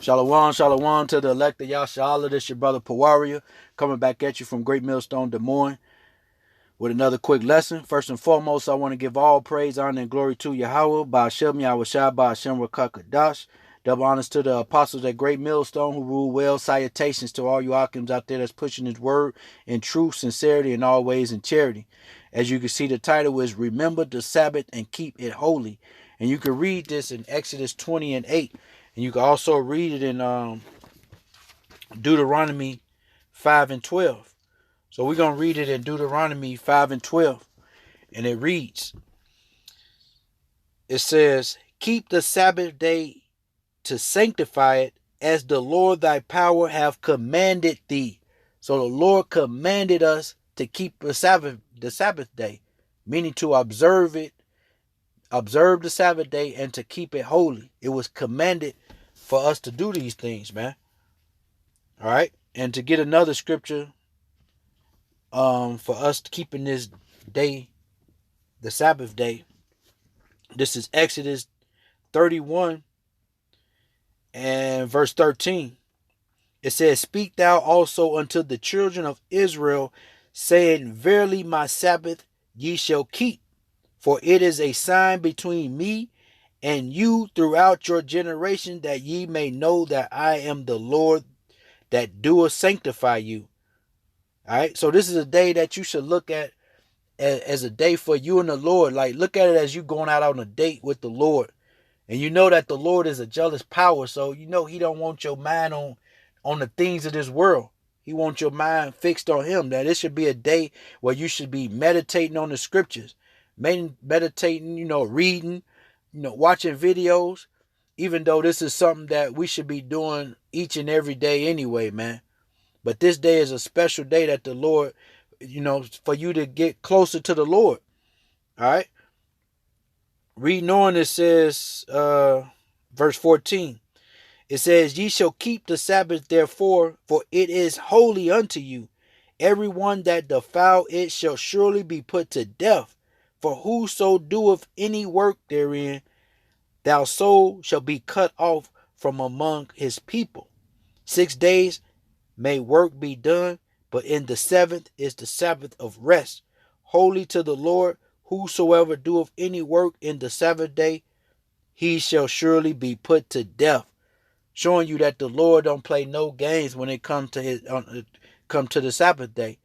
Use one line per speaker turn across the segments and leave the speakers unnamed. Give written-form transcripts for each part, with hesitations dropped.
Shalom, shalom to the elect of Yashala. This your brother Pawaria coming back at you from Great Millstone, Des Moines with another quick lesson. First and foremost, I want to give all praise, honor, and glory to Yahweh, Ba'ashem Yahushua, Ba'ashem Rakakadash. Double honors to the apostles at Great Millstone who rule well. Salutations to all you Akims out there that's pushing his word in truth, sincerity, and always in charity. As you can see, the title is Remember the Sabbath and Keep It Holy. And you can read this in Exodus 20 and 8. And you can also read it in Deuteronomy 5 and 12. So we're going to read it in Deuteronomy 5 and 12. And it reads, it says, keep the Sabbath day to sanctify it as the Lord thy power have commanded thee. So the Lord commanded us to keep the Sabbath day, meaning to observe it, observe the Sabbath day and to keep it holy. It was commanded for us to do these things, man. All right. And to get another scripture for us keeping this day, the Sabbath day, this is Exodus 31 and verse 13. It says, speak thou also unto the children of Israel, saying, verily my Sabbath ye shall keep, for it is a sign between me and you throughout your generation, that ye may know that I am the Lord that doeth sanctify you. All right. So this is a day that you should look at as a day for you and the Lord. Like, look at it as you going out on a date with the Lord. And you know that the Lord is a jealous power. So you know he don't want your mind on the things of this world. He wants your mind fixed on him. That it should be a day where you should be meditating on the scriptures. Meditating, reading, watching videos. Even though this is something that we should be doing each and every day anyway, man. But this day is a special day that the Lord, for you to get closer to the Lord. All right. Reading on, it says, verse 14. It says, ye shall keep the Sabbath therefore, for it is holy unto you. Everyone that defile it shall surely be put to death. For whoso doeth any work therein, thou soul shall be cut off from among his people. 6 days may work be done, but in the seventh is the Sabbath of rest, holy to the Lord. Whosoever doeth any work in the Sabbath day, he shall surely be put to death. Showing you that the Lord don't play no games when it comes to the Sabbath day.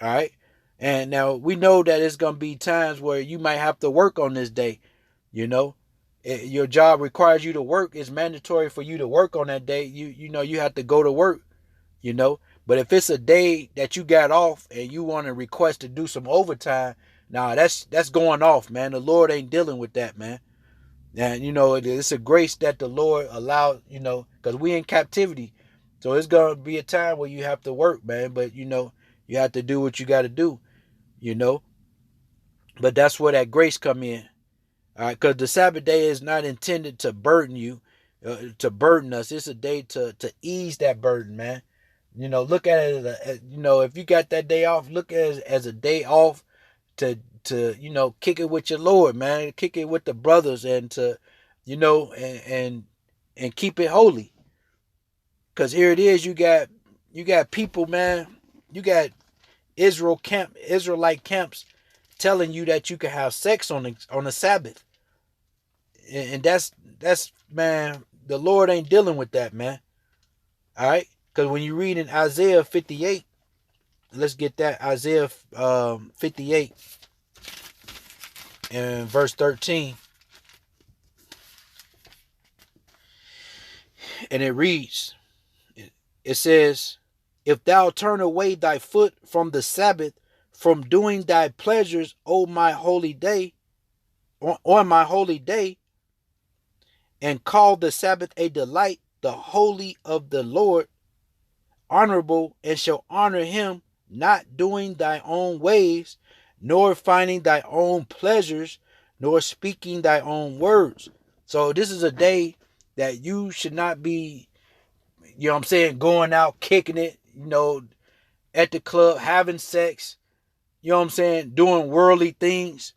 All right. And now we know that it's gonna be times where you might have to work on this day. Your job requires you to work. It's mandatory for you to work on that day. You have to go to work. But if it's a day that you got off and you want to request to do some overtime, nah, that's going off, man. The Lord ain't dealing with that, man. And it's a grace that the Lord allowed, because we in captivity. So it's gonna be a time where you have to work, man. But you have to do what you got to do, you know. But that's where that grace come in, all right? Because the Sabbath day is not intended to burden you, to burden us. It's a day to ease that burden, man. Look at it as, if you got that day off, look at it as a day off to kick it with your Lord, man. Kick it with the brothers and to, and keep it holy. Cause here it is, you got people, man. You got Israelite camps telling you that you can have sex on the Sabbath, and that's man. The Lord ain't dealing with that, man. All right, because when you read in Isaiah 58, let's get that Isaiah 58 and verse 13, and it reads, it says, if thou turn away thy foot from the Sabbath, from doing thy pleasures, on my holy day, and call the Sabbath a delight, the holy of the Lord, honorable, and shall honor him, not doing thy own ways, nor finding thy own pleasures, nor speaking thy own words. So this is a day that you should not be, going out kicking it, at the club, having sex, doing worldly things.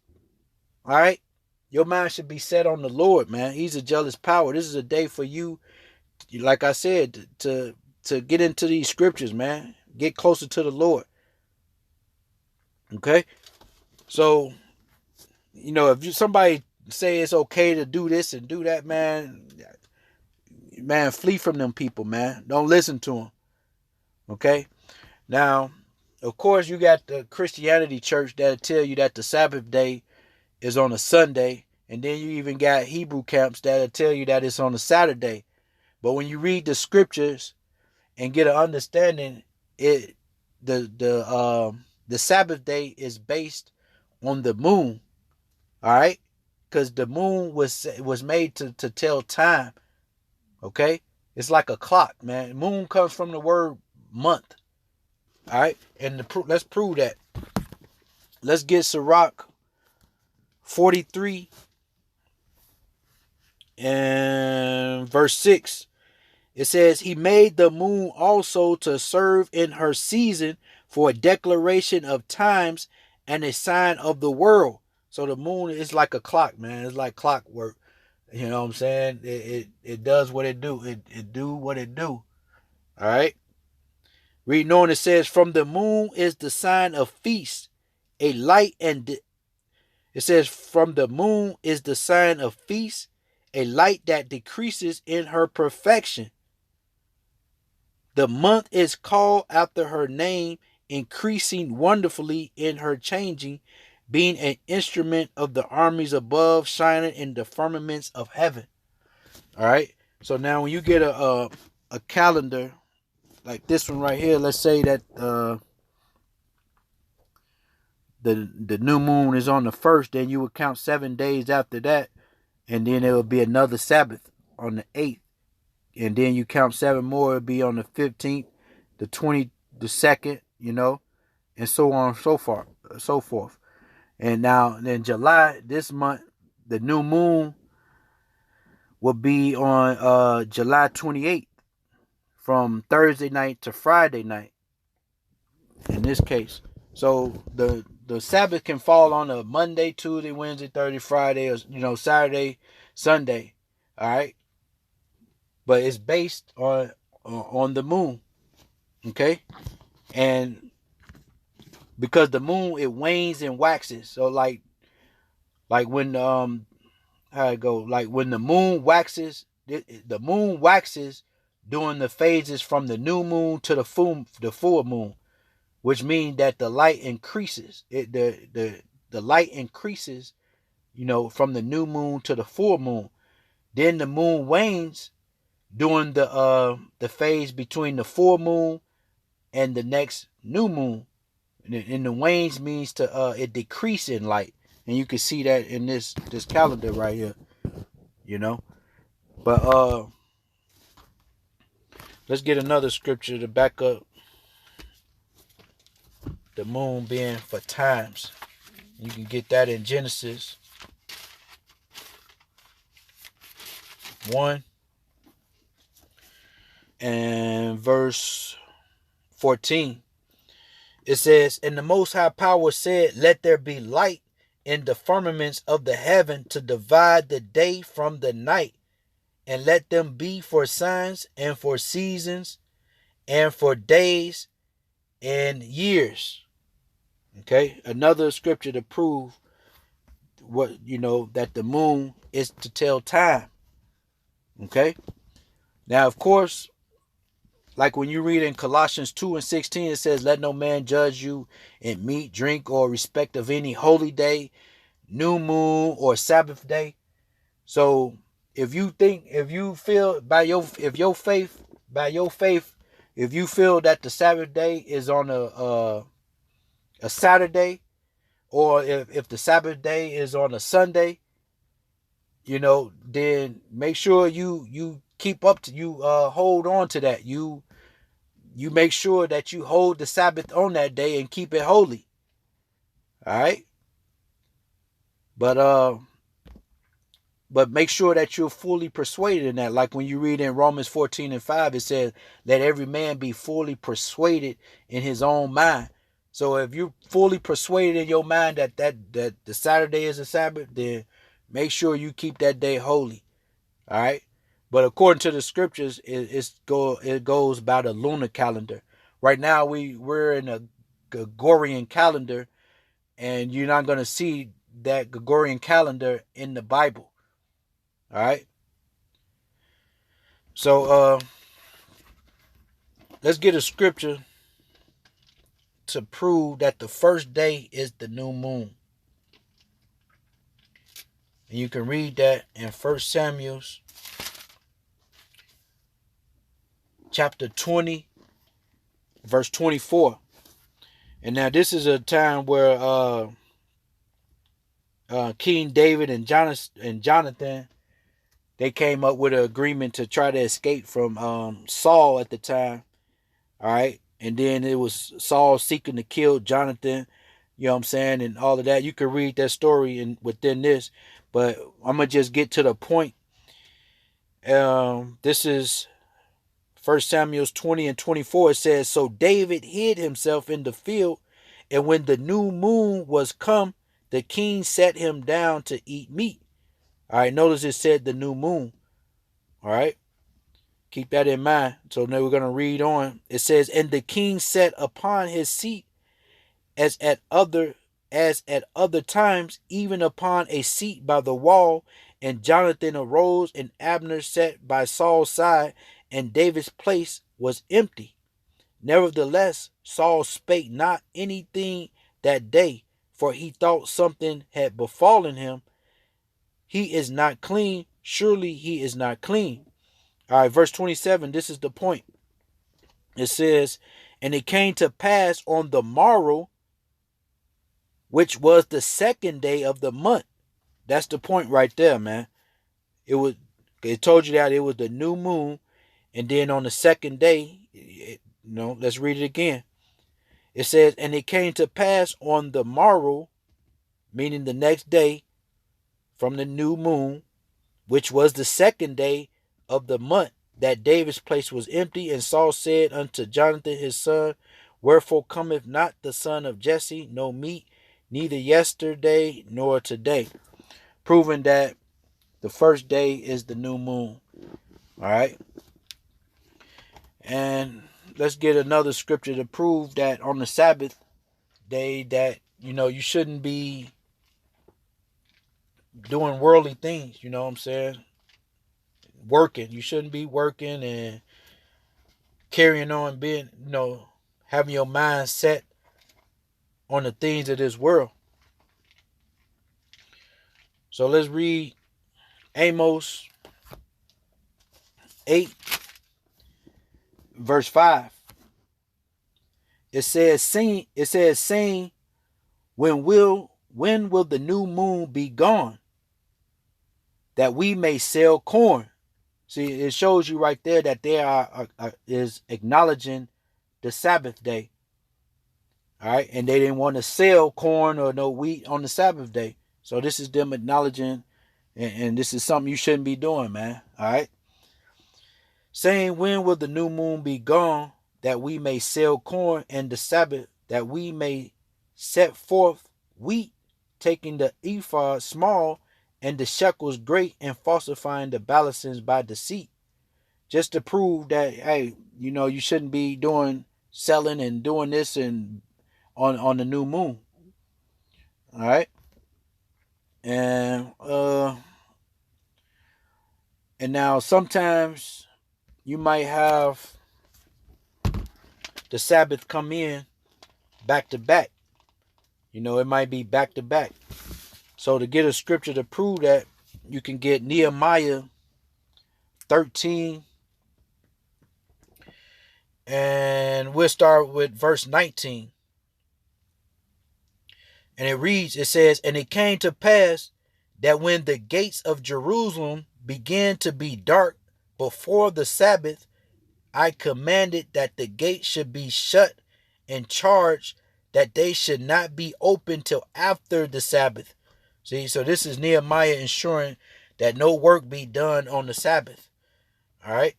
All right. Your mind should be set on the Lord, man. He's a jealous power. This is a day for you like I said, to get into these scriptures, man. Get closer to the Lord. Okay? So, if somebody say it's okay to do this and do that, man, flee from them people, man. Don't listen to them. Okay? Now, of course, you got the Christianity church that'll tell you that the Sabbath day is on a Sunday, and then you even got Hebrew camps that'll tell you that it's on a Saturday. But when you read the scriptures and get an understanding, it the Sabbath day is based on the moon. All right, because the moon was made to tell time. Okay, it's like a clock, man. Moon comes from the word month. All right, and let's prove that. Let's get Sirach 43 and verse 6. It says, He made the moon also to serve in her season for a declaration of times and a sign of the world. So the moon is like a clock, man. It's like clockwork. You know what I'm saying? It does what it do. It do what it do. All right. Reading on, it says, From the moon is the sign of feast, a light it says, From the moon is the sign of feast, a light that decreases in her perfection. The month is called after her name, increasing wonderfully in her changing, being an instrument of the armies above, shining in the firmaments of heaven. All right. So now when you get a calendar like this one right here, let's say that the new moon is on the 1st, then you would count 7 days after that, and then there will be another Sabbath on the 8th. And then you count 7 more, it'll be on the 15th, the 22nd, and so on and so forth. And now in July, this month, the new moon will be on July 28th, from Thursday night to Friday night, in this case. So the Sabbath can fall on a Monday, Tuesday, Wednesday, Thursday, Friday, or Saturday, Sunday. All right. But it's based on the moon. Okay. And because the moon, it wanes and waxes. So like when how it go, like when the moon waxes, the moon waxes during the phases from the new moon to the full moon, which means that the light increases. The light increases, from the new moon to the full moon. Then the moon wanes during the phase between the full moon and the next new moon. And the wanes means to it decrease in light. And you can see that in this calendar right here, But let's get another scripture to back up the moon being for times. You can get that in Genesis 1 and verse 14. It says, And the Most High Power said, Let there be light in the firmaments of the heaven to divide the day from the night, and let them be for signs and for seasons and for days and years. Okay, another scripture to prove that the moon is to tell time. Okay, now of course, like when you read in Colossians 2 and 16, it says, Let no man judge you in meat, drink, or respect of any holy day, new moon, or Sabbath day. So if you feel if your faith, if you feel that the Sabbath day is on a Saturday, or if the Sabbath day is on a Sunday, then make sure you keep up to, you hold on to that. You make sure that you hold the Sabbath on that day and keep it holy. All right. But make sure that you're fully persuaded in that. Like when you read in Romans 14 and 5, it says, Let every man be fully persuaded in his own mind. So if you're fully persuaded in your mind that the Saturday is a Sabbath, then make sure you keep that day holy. All right. But according to the scriptures, it goes by the lunar calendar. Right now we're in a Gregorian calendar, and you're not going to see that Gregorian calendar in the Bible. All right. So let's get a scripture to prove that the first day is the new moon. And you can read that in 1 Samuel chapter 20, verse 24. And now this is a time where King David and Jonathan, they came up with an agreement to try to escape from Saul at the time. All right. And then it was Saul seeking to kill Jonathan, you know what I'm saying, and all of that. You can read that story within this, but I'm going to just get to the point. This is 1 Samuel 20 and 24. It says, so David hid himself in the field, and when the new moon was come, the king set him down to eat meat. All right, notice it said the new moon. All right, keep that in mind. So now we're going to read on. It says, and the king sat upon his seat as at other times, even upon a seat by the wall. And Jonathan arose, and Abner sat by Saul's side, and David's place was empty. Nevertheless, Saul spake not anything that day, for he thought something had befallen him. He is not clean. Surely he is not clean. All right, verse 27, this is the point. It says, and it came to pass on the morrow, which was the second day of the month. That's the point right there, man. It told you that it was the new moon, and then on the second day, let's read it again. It says, and it came to pass on the morrow, meaning the next day from the new moon, which was the second day of the month, that David's place was empty. And Saul said unto Jonathan his son, wherefore cometh not the son of Jesse no meat, neither yesterday nor today? Proving that the first day is the new moon. All right. And let's get another scripture to prove that on the Sabbath day that, you shouldn't be doing worldly things. You know what I'm saying? Working. You shouldn't be working and carrying on being, having your mind set on the things of this world. So let's read Amos 8, verse 5. It says, saying, when will the new moon be gone, that we may sell corn? See, it shows you right there that they is acknowledging the Sabbath day. All right, and they didn't want to sell corn or no wheat on the Sabbath day. So this is them acknowledging, and this is something you shouldn't be doing, man. All right. Saying, when will the new moon be gone, that we may sell corn, and the Sabbath, that we may set forth wheat, taking the ephah small and the shekels great, and falsifying the balances by deceit. Just to prove that, hey, you shouldn't be selling and doing this and on the new moon. All right. And now sometimes you might have the Sabbath come in back to back. It might be back to back. So to get a scripture to prove that, you can get Nehemiah 13. And we'll start with verse 19. And it says, and it came to pass that when the gates of Jerusalem began to be dark before the Sabbath, I commanded that the gates should be shut, and charged that they should not be opened till after the Sabbath. See, so this is Nehemiah ensuring that no work be done on the Sabbath. All right.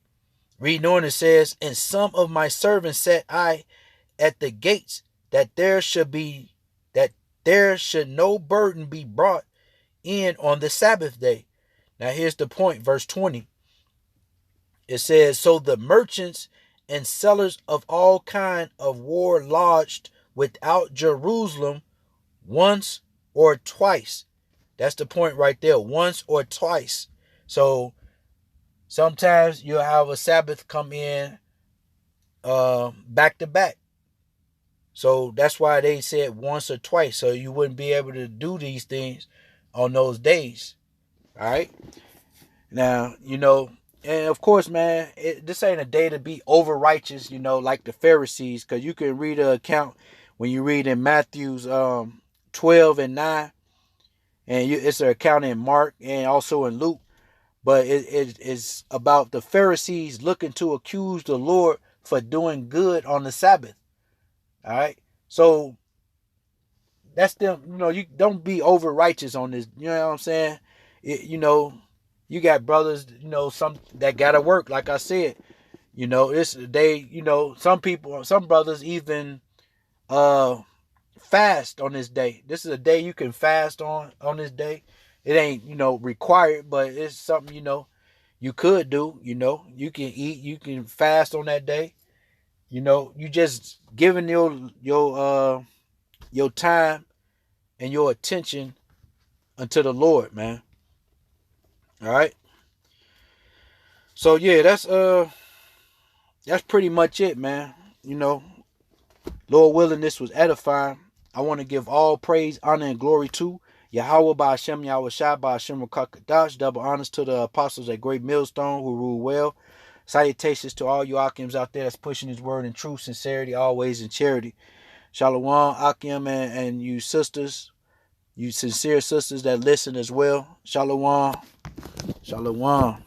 Reading on, it says, and some of my servants set I at the gates, that there should no burden be brought in on the Sabbath day. Now here's the point, verse 20. It says, so the merchants and sellers of all kind of war lodged without Jerusalem once or twice. That's the point right there. Once or twice. So sometimes you'll have a Sabbath come in back to back. So that's why they said once or twice. So you wouldn't be able to do these things on those days. All right. Now, and of course, man, this ain't a day to be over righteous, like the Pharisees, because you can read an account when you read in Matthew's 12 and 9, and it's an account in Mark and also in Luke. But it's about the Pharisees looking to accuse the Lord for doing good on the Sabbath. All right. So that's them, you don't be over righteous on this. You know what I'm saying? You got brothers, some that gotta work, like I said. It's some brothers even fast on this day. This is a day you can fast on this day. It ain't, required, but it's something, you could do. You can eat, you can fast on that day. You just giving your time and your attention unto the Lord, man. All right. So yeah, that's pretty much it, man. Lord willing, this was edifying. I want to give all praise, honor, and glory to Yahweh by Hashem, Yahweh Shai by Hashem Rakakadash. Double honors to the apostles at Great Millstone who rule well. Salutations to all you Akims out there that's pushing his word in truth, sincerity, always in charity. Shalom, Akim, and you sisters, you sincere sisters that listen as well. Shalom. Shalom.